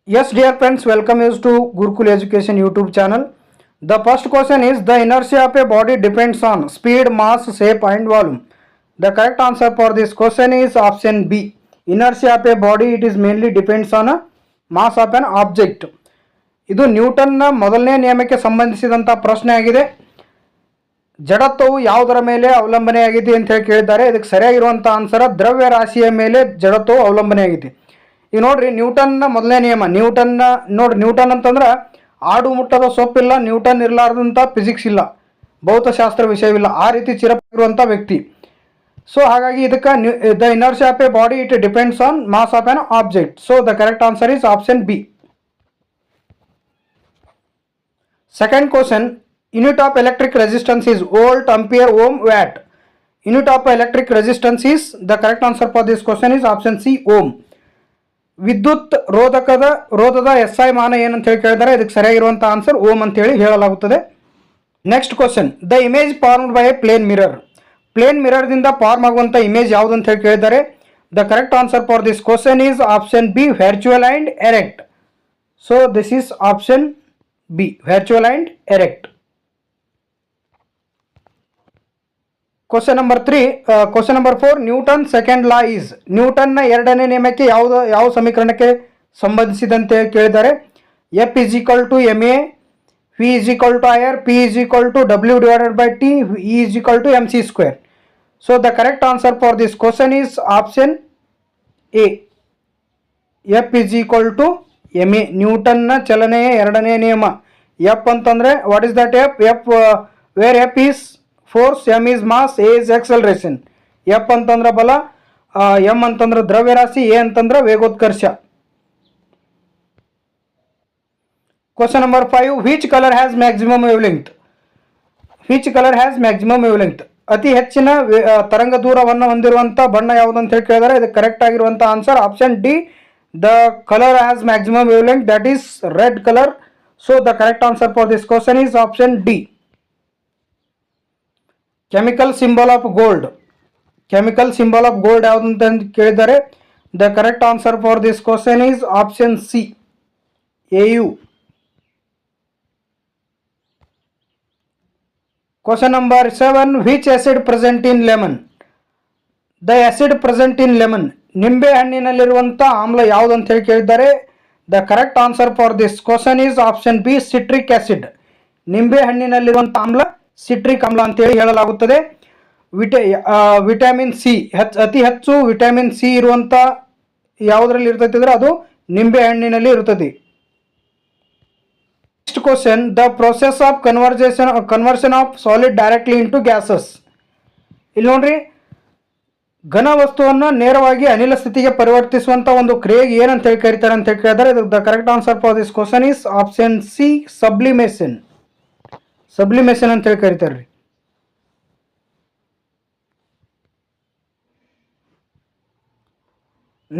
Yes, dear friends, welcome you to Gurukul Education YouTube channel. The first question is the inertia of a body depends on speed, mass, shape, and volume. The correct answer for this question is option B. Inertia of a body it is mainly depends on a mass of an object. ಇದು ನ್ಯೂಟನ್ನ ಮೊದಲನೇ ನಿಯಮಕ್ಕೆ ಸಂಬಂಧಿಸಿದಂಥ ಪ್ರಶ್ನೆ ಆಗಿದೆ. ಜಡತ್ವವು ಯಾವುದರ ಮೇಲೆ ಅವಲಂಬನೆಯಾಗಿದೆ ಅಂತ ಹೇಳಿ ಕೇಳಿದ್ದಾರೆ. ಇದಕ್ಕೆ ಸರಿಯಾಗಿರುವಂಥ ಆನ್ಸರ್ ದ್ರವ್ಯ ರಾಶಿಯ ಮೇಲೆ ಜಡತ್ವವು ಅವಲಂಬನೆಯಾಗಿದೆ. ಈಗ ನೋಡ್ರಿ ನ್ಯೂಟನ್ನ ಮೊದಲನೇ ನಿಯಮ ನ್ಯೂಟನ್ ಅಂತಂದ್ರೆ ಆಡು ಮುಟ್ಟದ ಸೊಪ್ಪಿಲ್ಲ, ನ್ಯೂಟನ್ ಇರಲಾರ್ದಂಥ ಫಿಸಿಕ್ಸ್ ಇಲ್ಲ, ಭೌತಶಾಸ್ತ್ರ ವಿಷಯವಿಲ್ಲ, ಆ ರೀತಿ ಚಿರಪಿರುವಂಥ ವ್ಯಕ್ತಿ. ಸೊ ಹಾಗಾಗಿ ಇದಕ್ಕೆ the inertia of a body it depends on mass of on object. So the correct answer is option B. Second question, unit of electric resistance is volt, ampere, ohm, watt. Unit of electric resistance is, the correct answer for this question is option C, ohm. ವಿದ್ಯುತ್ ರೋಧದ SI ಮಾನ ಏನಂತ ಹೇಳಿ ಕೇಳಿದರೆ ಇದಕ್ಕೆ ಸರಿಯಾಗಿರುವಂಥ answer ohm ಅಂತೇಳಿ ಹೇಳಲಾಗುತ್ತದೆ. Next question, the image formed by a plane mirror. Plane ಮಿರರ್ದಿಂದ ಫಾರ್ಮ್ ಆಗುವಂಥ ಇಮೇಜ್ ಯಾವುದು ಅಂತ ಹೇಳಿ ಕೇಳಿದ್ದಾರೆ. The correct answer for this question is option B, virtual and erect. So this is option B, virtual and erect. Question number 4, Newton second law is. Newton ನ ಎರಡನೇ ನಿಯಮಕ್ಕೆ ಯಾವ ಸಮೀಕರಣಕ್ಕೆ ಸಂಬಂಧಿಸಿದಂತೆ ಕೇಳಿದ್ದಾರೆ. F is equal to ma, V is equal to IR, P is equal to W divided by T, E is equal to mc square. So the correct answer for this question is option A. F is equal to ma. ನ್ಯೂಟನ್ನ ಚಲನೆಯ ಎರಡನೇ ನಿಯಮ. F ಅಂತಂದರೆ what is that F? Where F is force, M is mass, A is acceleration. F ಅಂತಂದ್ರೆ ಬಲ, M ಅಂತಂದ್ರೆ ದ್ರವ್ಯರಾಶಿ, A ಅಂತಂದ್ರೆ ವೇಗೋತ್ಕರ್ಷ. Question number 5, which colour has maximum wavelength? Which colour has maximum wavelength? ಅತಿ ಹೆಚ್ಚಿನ ತರಂಗ ದೂರವನ್ನು ಹೊಂದಿರುವಂಥ ಬಣ್ಣ ಯಾವುದು ಅಂತ ಹೇಳಿ ಕೇಳಿದರೆ ಇದಕ್ಕೆ ಕರೆಕ್ಟ್ ಆಗಿರುವಂಥ answer option D. The color has maximum wavelength, that is red color. So the correct answer for this question is option D. Chemical symbol of gold. Chemical symbol of gold ಯಾವುದು ಅಂತ ಕೇಳಿದರೆ the correct answer for this question is option C, AU. Question number 7, which acid present in lemon? The acid present in lemon, ನಿಂಬೆ ಹಣ್ಣಿನಲ್ಲಿರುವಂಥ ಆಮ್ಲ ಯಾವುದು ಅಂತ ಹೇಳಿ ಕೇಳಿದ್ದಾರೆ. The correct answer for this question is option B, citric acid. ನಿಂಬೆ ಹಣ್ಣಿನಲ್ಲಿರುವಂಥ ಆಮ್ಲ citric ಆಮ್ಲ ಅಂತೇಳಿ ಹೇಳಲಾಗುತ್ತದೆ. ವಿಟಮಿನ್ ಸಿ, ಅತಿ ಹೆಚ್ಚು ವಿಟಮಿನ್ ಸಿ ಇರುವಂಥ ಯಾವುದರಲ್ಲಿ ಇರ್ತೈತಿ ಅಂದರೆ ಅದು ನಿಂಬೆ ಹಣ್ಣಿನಲ್ಲಿ ಇರ್ತದೆ. Next question, the process of conversion of solid directly into gases. ಇಲ್ಲಿ ನೋಡ್ರಿ, ಘನ ವಸ್ತುವನ್ನು ನೇರವಾಗಿ ಅನಿಲ ಸ್ಥಿತಿಗೆ ಪರಿವರ್ತಿಸುವಂಥ ಒಂದು ಕ್ರಿಯೆಗೆ ಏನಂತ ಹೇಳಿ ಕರೀತಾರೆ ಅಂತ ಹೇಳಿ ಕೇಳಿದರೆ the correct answer for this question is option C, sublimation. Sublimation ಅಂತ ಹೇಳಿ ಕರೀತಾರೆ ರೀ.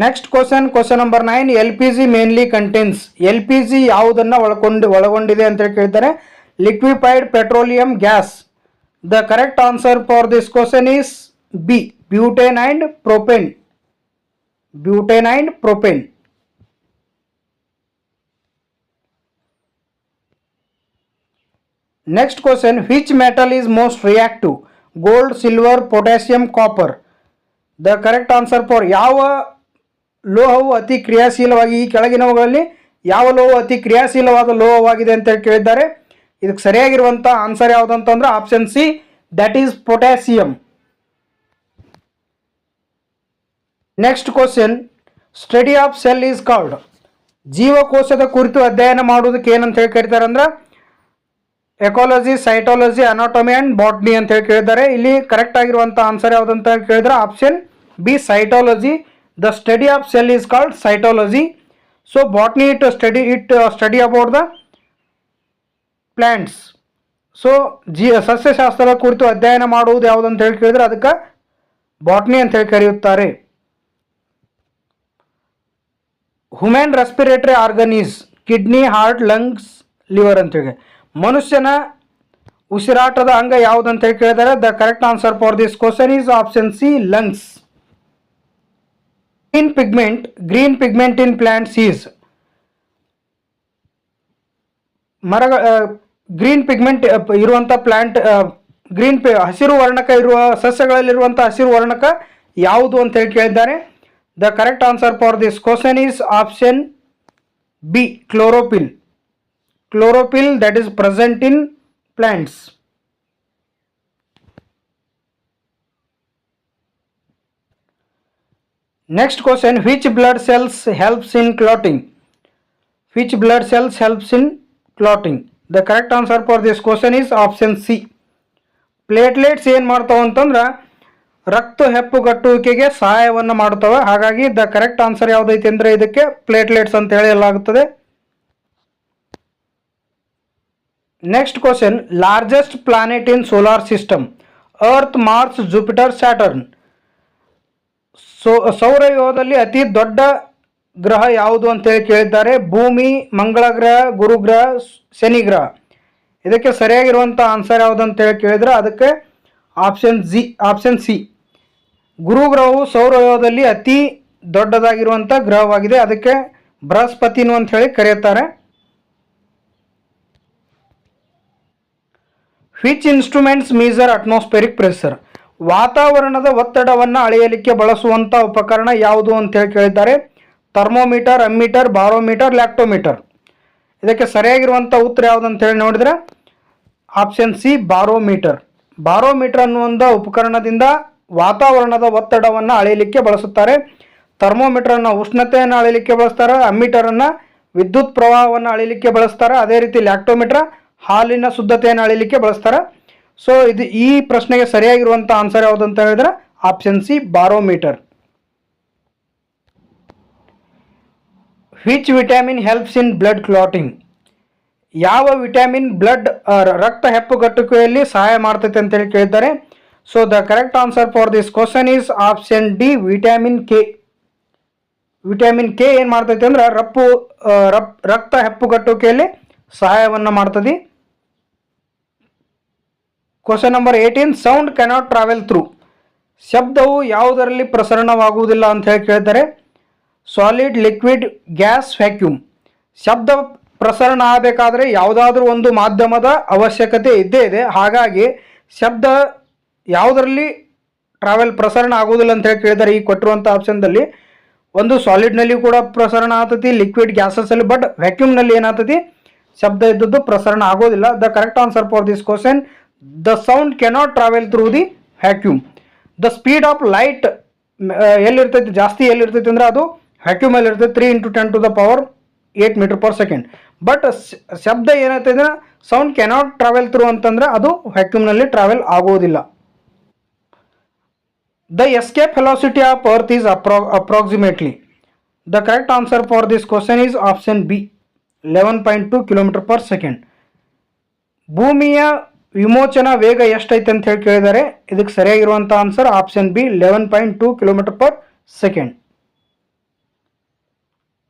Next question number 9, LPG mainly contains. LPG ಯಾವುದನ್ನು ಒಳಗೊಂಡಿದೆ ಅಂತ ಹೇಳಿ ಕೇಳಿದ್ದಾರೆ. Liquefied petroleum gas. The correct answer for this question is B, butane and propane. Butane and propane. Next question, which metal is most reactive? Gold, silver, potassium, copper. The correct answer for ಯಾವ ಲೋಹವು ಅತಿ ಕ್ರಿಯಾಶೀಲವಾಗಿ, ಈ ಕೆಳಗಿನವುಗಳಲ್ಲಿ ಯಾವ ಲೋಹವು ಅತಿ ಕ್ರಿಯಾಶೀಲವಾದ ಲೋಹವಾಗಿದೆ ಅಂತ ಹೇಳಿ ಕೇಳಿದ್ದಾರೆ. ಇದಕ್ಕೆ ಸರಿಯಾಗಿರುವಂಥ ಆನ್ಸರ್ ಯಾವುದಂತಂದ್ರೆ option C, that is potassium. Next question, study of cell is called. ಜೀವಕೋಶದ ಕುರಿತು ಅಧ್ಯಯನ ಮಾಡುವುದಕ್ಕೆ ಏನಂತ ಹೇಳಿ ಕರೀತಾರೆ ಅಂದ್ರೆ ecology, cytology, anatomy and botany ಅಂತ ಹೇಳಿ ಕೇಳಿದ್ದಾರೆ. ಇಲ್ಲಿ ಕರೆಕ್ಟ್ ಆಗಿರುವಂಥ ಆನ್ಸರ್ ಯಾವುದಂತ ಹೇಳಿ ಕೇಳಿದ್ರೆ option B, cytology. The study of cell is called cytology. So botany study about the plants. So ಸಸ್ಯಶಾಸ್ತ್ರದ ಕುರಿತು ಅಧ್ಯಯನ ಮಾಡುವುದು ಯಾವುದಂತ ಹೇಳಿ ಕೇಳಿದ್ರೆ ಅದಕ್ಕೆ ಬಾಟ್ನಿ ಅಂತ ಹೇಳಿ ಕರೆಯುತ್ತಾರೆ. Human respiratory organ is kidney, heart, lungs, liver ಅಂತೇಳಿ. ಮನುಷ್ಯನ ಉಸಿರಾಟದ ಅಂಗ ಯಾವುದು ಅಂತ ಹೇಳಿ ಕೇಳಿದರೆ the correct answer for this question is option C, lungs. Green pigment in plants is ಮರಗ ಗ್ರೀನ್ ಪಿಗ್ಮೆಂಟ್ ಇರುವಂಥ ಪ್ಲ್ಯಾಂಟ್ ಹಸಿರು ವರ್ಣಕ ಇರುವ ಸಸ್ಯಗಳಲ್ಲಿರುವಂಥ ಹಸಿರು ವರ್ಣಕ ಯಾವುದು ಅಂತ ಹೇಳಿ ಕೇಳಿದ್ದಾರೆ. The correct answer for this question is option B, chlorophyll. Chlorophyll that is present in plants. Next question, which blood cells helps in clotting? Which blood cells helps in clotting? The correct answer for this question is option C. Platelets ಏನು ಮಾಡ್ತಾವೆ ಅಂತಂದ್ರೆ ರಕ್ತ ಹೆಪ್ಪುಗಟ್ಟುವಿಕೆಗೆ ಸಹಾಯವನ್ನು ಮಾಡ್ತವೆ. ಹಾಗಾಗಿ the correct answer ಯಾವುದೈತೆ ಅಂದರೆ ಇದಕ್ಕೆ platelets ಅಂತ ಹೇಳಲಾಗುತ್ತದೆ. Next question, largest planet in solar system, Earth, Mars, Jupiter, Saturn. ಸೌರವ್ಯೂಹದಲ್ಲಿ ಅತಿ ದೊಡ್ಡ ಗ್ರಹ ಯಾವುದು ಅಂತೇಳಿ ಕೇಳಿದ್ದಾರೆ. ಭೂಮಿ, ಮಂಗಳ ಗ್ರಹ, ಗುರುಗ್ರಹ, ಶನಿ ಗ್ರಹ. ಇದಕ್ಕೆ ಸರಿಯಾಗಿರುವಂಥ ಆನ್ಸರ್ ಯಾವುದು ಅಂತೇಳಿ ಕೇಳಿದ್ರೆ ಅದಕ್ಕೆ ಆಪ್ಷನ್ ಸಿ. ಗುರುಗ್ರಹವು ಸೌರವ್ಯೂಹದಲ್ಲಿ ಅತಿ ದೊಡ್ಡದಾಗಿರುವಂಥ ಗ್ರಹವಾಗಿದೆ. ಅದಕ್ಕೆ ಬೃಹಸ್ಪತಿನು ಅಂತ ಹೇಳಿ ಕರೆಯುತ್ತಾರೆ. Which instruments measure atmospheric pressure? ವಾತಾವರಣದ ಒತ್ತಡವನ್ನು ಅಳೆಯಲಿಕ್ಕೆ ಬಳಸುವಂಥ ಉಪಕರಣ ಯಾವುದು ಅಂತೇಳಿ ಕೇಳಿದ್ದಾರೆ. Thermometer, ammeter, barometer, lactometer. ಇದಕ್ಕೆ ಸರಿಯಾಗಿರುವಂಥ ಉತ್ತರ ಯಾವುದು ಅಂತೇಳಿ ನೋಡಿದ್ರೆ ಆಪ್ಷನ್ ಸಿ, ಬಾರೋಮೀಟರ್. ಬಾರೋಮೀಟರ್ ಅನ್ನುವಂಥ ಉಪಕರಣದಿಂದ ವಾತಾವರಣದ ಒತ್ತಡವನ್ನು ಅಳೆಯಲಿಕ್ಕೆ ಬಳಸುತ್ತಾರೆ. ಥರ್ಮೋಮೀಟರನ್ನು ಉಷ್ಣತೆಯನ್ನು ಅಳೆಯಲಿಕ್ಕೆ ಬಳಸ್ತಾರೆ. ಅಮ್ಮೀಟರನ್ನು ವಿದ್ಯುತ್ ಪ್ರವಾಹವನ್ನು ಅಳೆಯಲಿಕ್ಕೆ ಬಳಸ್ತಾರೆ. ಅದೇ ರೀತಿ ಲ್ಯಾಕ್ಟೋಮೀಟರ್ ಹಾಲಿನ ಶುದ್ಧತೆಯನ್ನು ಅಳೆಯಲಿಕ್ಕೆ ಬಳಸ್ತಾರೆ. ಸೊ ಈ ಪ್ರಶ್ನೆಗೆ ಸರಿಯಾಗಿರುವಂಥ ಆನ್ಸರ್ ಯಾವುದು ಅಂತ ಹೇಳಿದ್ರೆ option C, barometer. Which vitamin helps in blood clotting? ಯಾವ ವಿಟಮಿನ್ ರಕ್ತ ಹೆಪ್ಪುಗಟ್ಟುವಿಕೆಯಲ್ಲಿ ಸಹಾಯ ಮಾಡ್ತೈತೆ ಅಂತೇಳಿ ಕೇಳಿದ್ದಾರೆ. So the correct answer for this question is option D, vitamin K. Vitamin K ಏನು ಮಾಡ್ತೈತೆ ಅಂದ್ರೆ ರಕ್ತ ಹೆಪ್ಪುಗಟ್ಟುವಿಕೆಯಲ್ಲಿ ಸಹಾಯವನ್ನು ಮಾಡ್ತದೆ. Question number 18, sound cannot travel through. ಶಬ್ದವು ಯಾವುದರಲ್ಲಿ ಪ್ರಸರಣವಾಗುವುದಿಲ್ಲ ಅಂತ ಹೇಳಿ ಕೇಳಿದ್ದಾರೆ. Solid, liquid, gas, vacuum. ಶಬ್ದ ಪ್ರಸರಣ ಆಗಬೇಕಾದ್ರೆ ಯಾವುದಾದ್ರೂ ಒಂದು ಮಾಧ್ಯಮದ ಅವಶ್ಯಕತೆ ಇದ್ದೇ ಇದೆ. ಹಾಗಾಗಿ ಶಬ್ದ ಯಾವುದರಲ್ಲಿ ಪ್ರಸರಣ ಆಗುವುದಿಲ್ಲ ಅಂತ ಹೇಳಿ ಕೇಳಿದ್ದಾರೆ. ಈ ಕೊಟ್ಟಿರುವಂಥ ಆಪ್ಷನ್ದಲ್ಲಿ ಒಂದು ಸಾಲಿಡ್ನಲ್ಲಿ ಕೂಡ ಪ್ರಸರಣ ಆಗ್ತತಿ, ಲಿಕ್ವಿಡ್ ಗ್ಯಾಸಸ್ಸಲ್ಲಿ, ಬಟ್ ವ್ಯಾಕ್ಯೂಮ್ನಲ್ಲಿ ಏನಾಗ್ತತಿ, ಶಬ್ದ ಇದ್ದದ್ದು ಪ್ರಸರಣ ಆಗೋದಿಲ್ಲ. The correct answer for this question, the sound cannot travel through the vacuum. The speed of light ಎಲ್ಲಿರ್ತೈತಿ, ಜಾಸ್ತಿ ಎಲ್ಲಿರ್ತೈತಿ ಅಂದ್ರೆ ಅದು ವ್ಯಾಕ್ಯೂಮ್ ಅಲ್ಲಿ ಇರ್ತೈತಿ, 3 × 10⁸ ಮೀಟರ್ ಪರ್ ಸೆಕೆಂಡ್. ಬಟ್ ಶಬ್ದ ಏನೈತೆ ಅಂದ್ರೆ ಸೌಂಡ್ ಕ್ಯಾನಾಟ್ ಟ್ರಾವೆಲ್ ಥ್ರೂ ಅಂತಂದ್ರೆ ಅದು ವ್ಯಾಕ್ಯೂಮ್ನಲ್ಲಿ ಟ್ರಾವೆಲ್ ಆಗೋದಿಲ್ಲ. The escape velocity of Earth is approximately. The correct answer for this question is option B, 11.2 kilometre per second. ಭೂಮಿಯ ವಿಮೋಚನಾ ವೇಗ ಎಷ್ಟೈತೆ ಅಂತ ಹೇಳಿ ಕೇಳಿದ್ದಾರೆ. ಇದಕ್ಕೆ ಸರಿಯಾಗಿರುವಂಥ answer option B, 11.2 kilometre per second.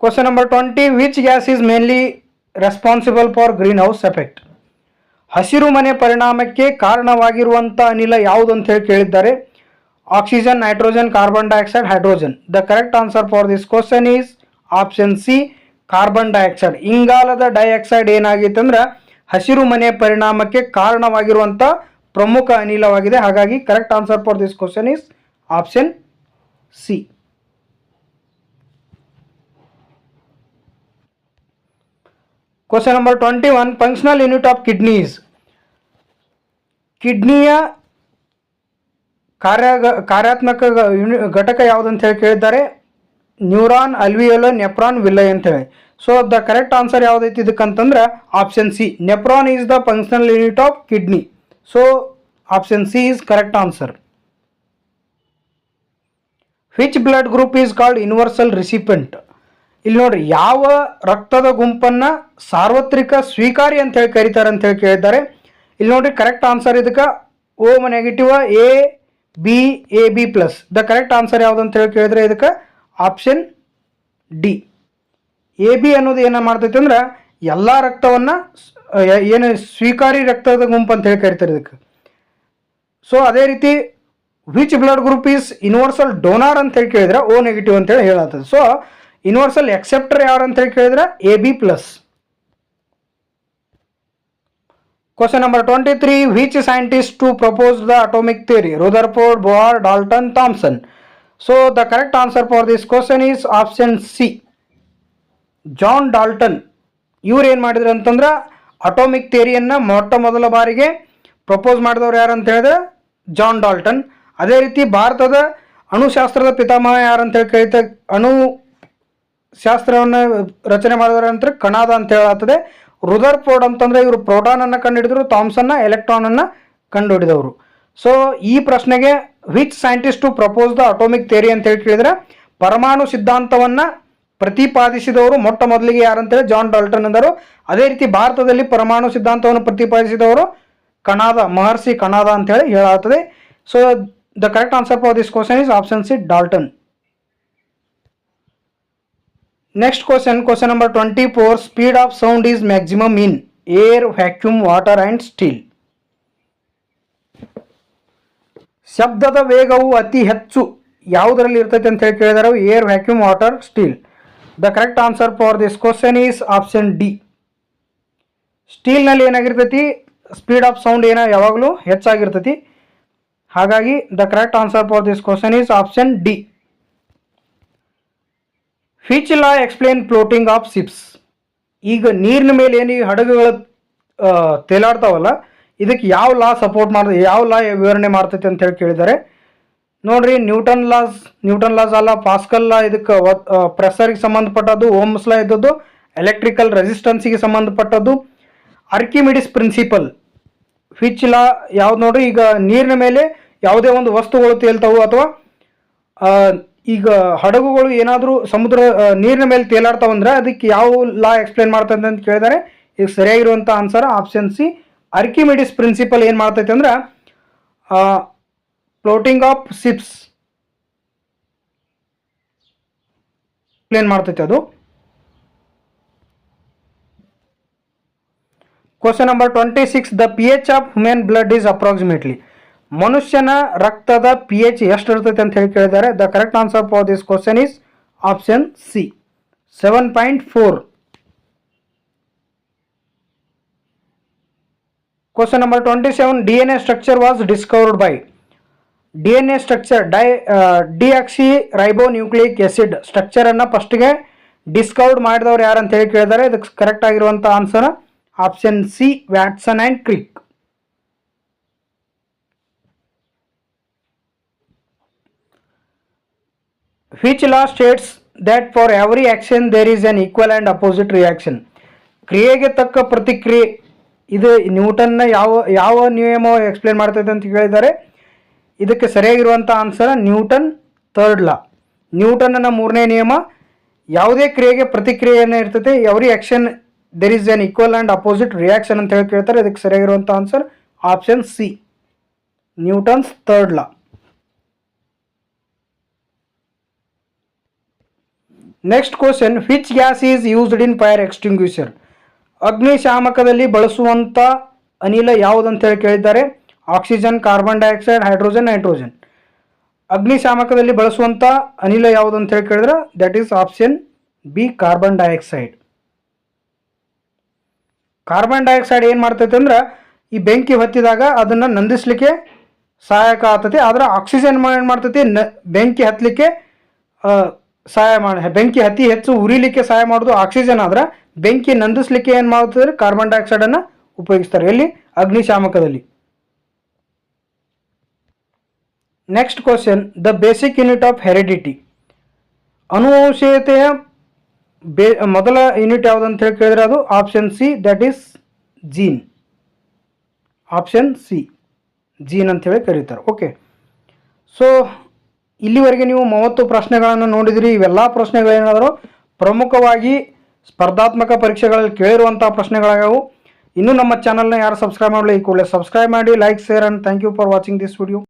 Question number 20, which gas is mainly responsible for green house effect? ಹಸಿರು ಮನೆ ಪರಿಣಾಮಕ್ಕೆ ಕಾರಣವಾಗಿರುವಂಥ ಅನಿಲ ಯಾವುದು ಅಂತ ಹೇಳಿ ಕೇಳಿದ್ದಾರೆ. Oxygen, nitrogen, carbon dioxide, hydrogen. The correct answer for this question is option C, carbon dioxide. ಇಂಗಾಲದ ಡೈಆಕ್ಸೈಡ್ ಏನಾಗಿತ್ತು ಅಂದ್ರೆ ಹಸಿರು ಮನೆ ಪರಿಣಾಮಕ್ಕೆ ಕಾರಣವಾಗಿರುವಂಥ ಪ್ರಮುಖ ಅನಿಲವಾಗಿದೆ. ಹಾಗಾಗಿ correct answer for this question is option C. Question number 21, functional unit of kidneys. ಕಿಡ್ನಿಯ ಕಾರ್ಯಾತ್ಮಕ ಘಟಕ ಯಾವುದು ಅಂತ ಹೇಳಿ ಕೇಳಿದ್ದಾರೆ. ನ್ಯೂರಾನ್, ಅಲ್ವಿಯೋಲೈ, ನೆಫ್ರಾನ್, ವಿಲ್ಲೈ ಅಂತ ಹೇಳಿ. ಸೊ ದ ಕರೆಕ್ಟ್ ಆನ್ಸರ್ ಯಾವುದೈತಿ ಇದಕ್ಕಂತಂದ್ರೆ option C, nephron is the functional unit of kidney. So option C is correct answer. Which blood group is called universal recipient? ಇಲ್ಲಿ ನೋಡ್ರಿ, ಯಾವ ರಕ್ತದ ಗುಂಪನ್ನು ಸಾರ್ವತ್ರಿಕ ಸ್ವೀಕಾರಿ ಅಂತ ಹೇಳಿ ಕರೀತಾರೆ ಅಂತ ಹೇಳಿ ಕೇಳಿದ್ದಾರೆ. ಇಲ್ಲಿ ನೋಡ್ರಿ, ಕರೆಕ್ಟ್ ಆನ್ಸರ್ ಇದಕ್ಕೆ O negative, AB+. The correct answer ಯಾವುದು ಅಂತ ಹೇಳಿ ಕೇಳಿದ್ರೆ ಇದಕ್ಕೆ ಆಪ್ಷನ್ ಡಿ. AB ಅನ್ನೋದು ಏನು ಮಾಡ್ತೈತೆ ಅಂದ್ರೆ ಎಲ್ಲ ರಕ್ತವನ್ನು ಏನು ಸ್ವೀಕಾರಿ ರಕ್ತದ ಗುಂಪು ಅಂತ ಹೇಳಿ ಕರಿತಾರೆ ಇದಕ್ಕೆ. ಸೊ ಅದೇ ರೀತಿ which blood group is universal donor ಅಂತ ಹೇಳಿ ಕೇಳಿದ್ರೆ ಓ ನೆಗೆಟಿವ್ ಅಂತೇಳಿ ಹೇಳತ್ತದ. ಸೊ ಯೂನಿವರ್ಸಲ್ ಎಕ್ಸೆಪ್ಟರ್ ಯಾರು ಅಂತ ಹೇಳಿ ಕೇಳಿದ್ರೆ AB+. Question number 23. Which scientist to propose the atomic theory? Rutherford, Bohr, Dalton, Thomson. So the correct answer for this question is option C. John Dalton. ಇವ್ರು ಏನು ಮಾಡಿದ್ರು ಅಂತಂದ್ರೆ ಅಟೋಮಿಕ್ ಥಿಯರಿಯನ್ನು ಮೊಟ್ಟ ಮೊದಲ ಬಾರಿಗೆ ಪ್ರಪೋಸ್ ಮಾಡಿದವ್ರು ಯಾರು ಅಂತ ಹೇಳಿದ್ರೆ ಜಾನ್ ಡಾಲ್ಟನ್. ಅದೇ ರೀತಿ ಭಾರತದ ಅಣುಶಾಸ್ತ್ರದ ಪಿತಾಮಹ ಯಾರು ಅಂತೇಳಿ ಕರೀತಾರೆ, ಅಣುಶಾಸ್ತ್ರವನ್ನು ರಚನೆ ಮಾಡಿದವರು ಅಂತ ಕಣಾದ ಅಂತ ಹೇಳತ್ತದೆ. ರುದರ್ಫೋರ್ಡ್ ಅಂತಂದರೆ ಇವರು ಪ್ರೋಟಾನನ್ನು ಕಂಡುಹಿಡಿದ್ರು, ಥಾಮ್ಸನ್ನ ಎಲೆಕ್ಟ್ರಾನನ್ನು ಕಂಡುಹಿಡಿದವರು. ಸೊ ಈ ಪ್ರಶ್ನೆಗೆ which scientist to propose the atomic theory ಅಂತ ಹೇಳಿ ಕೇಳಿದರೆ ಪರಮಾಣು ಸಿದ್ಧಾಂತವನ್ನು ಪ್ರತಿಪಾದಿಸಿದವರು ಮೊಟ್ಟ ಮೊದಲಿಗೆ ಯಾರಂತೇಳಿ ಜಾನ್ ಡಾಲ್ಟನ್ ಅಂದರು. ಅದೇ ರೀತಿ ಭಾರತದಲ್ಲಿ ಪರಮಾಣು ಸಿದ್ಧಾಂತವನ್ನು ಪ್ರತಿಪಾದಿಸಿದವರು ಕಣಾದ, ಮಹರ್ಷಿ ಕಣಾದ ಅಂತ ಹೇಳಿ ಹೇಳಾಗ್ತದೆ. So the correct answer for this question is option C, Dalton. Next question number 24. Speed of sound is maximum in air, vacuum, water and steel. ಶಬ್ದದ ವೇಗವು ಅತಿ ಹೆಚ್ಚು ಯಾವುದರಲ್ಲಿ ಇರ್ತೈತೆ ಅಂತ ಹೇಳಿ ಕೇಳಿದಾರೆ, air, vacuum, water, steel. The correct answer for this question is option D. ಸ್ಟೀಲ್ನಲ್ಲಿ ಏನಾಗಿರ್ತೈತಿ, ಸ್ಪೀಡ್ ಆಫ್ ಸೌಂಡ್ ಯಾವಾಗಲೂ ಹೆಚ್ಚಾಗಿರ್ತೈತಿ. ಹಾಗಾಗಿ the correct answer for this question is option D. Which law explain floating of ships? ಈಗ ನೀರಿನ ಮೇಲೆ ಏನು ಹಡಗುಗಳು ತೇಲಾಡ್ತಾವಲ್ಲ, ಇದಕ್ಕೆ ಯಾವ ಲಾ ಸಪೋರ್ಟ್ ಮಾಡ್ತದೆ, ಯಾವ ಲಾ ವಿವರಣೆ ಮಾಡ್ತೈತೆ ಅಂತ ಹೇಳಿ ಕೇಳಿದ್ದಾರೆ. ನೋಡ್ರಿ, ನ್ಯೂಟನ್ ಲಾಸ್ ಅಲ್ಲ, ಪಾಸ್ಕಲ್ ಲಾ ಇದಕ್ಕೆ ಪ್ರೆಷರ್ಗೆ ಸಂಬಂಧಪಟ್ಟದ್ದು, ಓಮ್ಸ್ ಲಾ ಇದ್ದದ್ದು ಎಲೆಕ್ಟ್ರಿಕಲ್ ರೆಸಿಸ್ಟೆನ್ಸಿಗೆ ಸಂಬಂಧಪಟ್ಟದ್ದು, ಆರ್ಕಿಮಿಡಿಸ್ ಪ್ರಿನ್ಸಿಪಲ್. ವಿಚ್ ಲಾ ಯಾವ್ದು ನೋಡ್ರಿ, ಈಗ ನೀರಿನ ಮೇಲೆ ಯಾವುದೇ ಒಂದು ವಸ್ತುಗಳು ತೇಲ್ತಾವು ಅಥವಾ ಈಗ ಹಡಗುಗಳು ಏನಾದರೂ ಸಮುದ್ರ ನೀರಿನ ಮೇಲೆ ತೇಲಾಡ್ತಾವಂದ್ರೆ ಅದಕ್ಕೆ ಯಾವ ಲಾ ಎಕ್ಸ್ಪ್ಲೇನ್ ಮಾಡ್ತದೆ ಅಂತ ಕೇಳಿದರೆ ಈಗ ಸರಿಯಾಗಿರುವಂಥ answer option C, Archimedes principle ಏನು ಮಾಡ್ತೈತೆ ಅಂದ್ರೆ ಫ್ಲೋಟಿಂಗ್ ಆಫ್ ಶಿಪ್ಸ್ ಎಕ್ಸ್ಪ್ಲೇನ್ ಮಾಡ್ತೈತೆ ಅದು. Question number 26. The pH of human blood is approximately. ಮನುಷ್ಯನ ರಕ್ತದ pH ಎಷ್ಟು ಇರ್ತೈತೆ ಅಂತ ಹೇಳಿ ಕೇಳಿದ್ದಾರೆ. The correct answer for this question is option C, 7.4. Question number 27. DNA structure was discovered by. DNA structure deoxyribonucleic acid ಸ್ಟ್ರಕ್ಚರನ್ನು ಫಸ್ಟ್ಗೆ discovered ಮಾಡಿದವರು ಯಾರು ಅಂತ ಹೇಳಿ ಕೇಳಿದ್ದಾರೆ. ಇದಕ್ಕೆ ಕರೆಕ್ಟ್ ಆಗಿರುವಂಥ answer option C, Watson and Crick. Which law states that for every action there is an equal and opposite reaction? ಕ್ರಿಯೆಗೆ ತಕ್ಕ ಪ್ರತಿಕ್ರಿಯೆ. ಇದು ನ್ಯೂಟನ್ನ ಯಾವ ನಿಯಮ ಎಕ್ಸ್ಪ್ಲೇನ್ ಮಾಡ್ತೈತೆ ಅಂತ ಕೇಳಿದ್ದಾರೆ. ಇದಕ್ಕೆ ಸರಿಯಾಗಿರುವಂಥ ಆನ್ಸರ್ ನ್ಯೂಟನ್ ಥರ್ಡ್ ಲಾ. ನ್ಯೂಟನ್ನ ಮೂರನೇ ನಿಯಮ, ಯಾವುದೇ ಕ್ರಿಯೆಗೆ ಪ್ರತಿಕ್ರಿಯೆಯನ್ನು ಇರ್ತೈತೆ, every action there is an equal and opposite reaction ಅಂತ ಹೇಳಿ ಕೇಳ್ತಾರೆ. ಇದಕ್ಕೆ ಸರಿಯಾಗಿರುವಂಥ answer option C, Newton's third law. Next question. Which gas is used in fire extinguisher? ಅಗ್ನಿಶಾಮಕದಲ್ಲಿ ಬಳಸುವಂಥ ಅನಿಲ ಯಾವುದಂತ ಹೇಳಿ ಕೇಳಿದ್ದಾರೆ. Oxygen, carbon dioxide, hydrogen, nitrogen. ಅಗ್ನಿಶಾಮಕದಲ್ಲಿ ಬಳಸುವಂಥ ಅನಿಲ ಯಾವುದಂತ ಹೇಳಿ ಕೇಳಿದ್ರೆ that is option B, carbon dioxide. Carbon dioxide ಏನು ಮಾಡ್ತೈತೆ ಅಂದ್ರೆ ಈ ಬೆಂಕಿ ಹೊತ್ತಿದಾಗ ಅದನ್ನು ನಂದಿಸಲಿಕ್ಕೆ ಸಹಾಯಕ ಆಗ್ತೈತಿ. ಆದರೆ ಆಕ್ಸಿಜನ್ ಏನು ಮಾಡ್ತೈತಿ, ಬೆಂಕಿ ಹತ್ತಲಿಕ್ಕೆ ಸಹಾಯ ಬೆಂಕಿ ಅತಿ ಹೆಚ್ಚು ಉರಿಲಿಕ್ಕೆ ಸಹಾಯ ಮಾಡೋದು ಆಕ್ಸಿಜನ್. ಆದ್ರೆ ಬೆಂಕಿ ನಂದಿಸ್ಲಿಕ್ಕೆ ಏನು ಮಾಡ್ತಾರೆ, ಕಾರ್ಬನ್ ಡೈಆಕ್ಸೈಡನ್ನು ಉಪಯೋಗಿಸ್ತಾರೆ. ಎಲ್ಲಿ? ಅಗ್ನಿಶಾಮಕದಲ್ಲಿ. Next question. The basic unit of heredity. ಅನುವಂಶೀಯತೆಯ ಮೊದಲ ಯೂನಿಟ್ ಯಾವುದಂತ ಹೇಳಿ ಕೇಳಿದ್ರೆ ಅದು option C, that is gene. Option C, gene ಅಂತ ಹೇಳಿ ಕರೀತಾರೆ. ಓಕೆ, ಸೊ ಇಲ್ಲಿವರೆಗೆ ನೀವು 30 ಪ್ರಶ್ನೆಗಳನ್ನು ನೋಡಿದಿರಿ. ಇವೆಲ್ಲ ಪ್ರಶ್ನೆಗಳೇನಾದರೂ ಪ್ರಮುಖವಾಗಿ ಸ್ಪರ್ಧಾತ್ಮಕ ಪರೀಕ್ಷೆಗಳಲ್ಲಿ ಕೇಳಿರುವಂಥ ಪ್ರಶ್ನೆಗಳಾಗವು. ಇನ್ನೂ ನಮ್ಮ ಚಾನಲ್ನ ಯಾರು ಸಬ್ಸ್ಕ್ರೈಬ್ ಮಾಡಲಿ, ಈ ಕೂಡಲೇ ಸಬ್ಸ್ಕ್ರೈಬ್ ಮಾಡಿ, like, share and thank you for watching this video.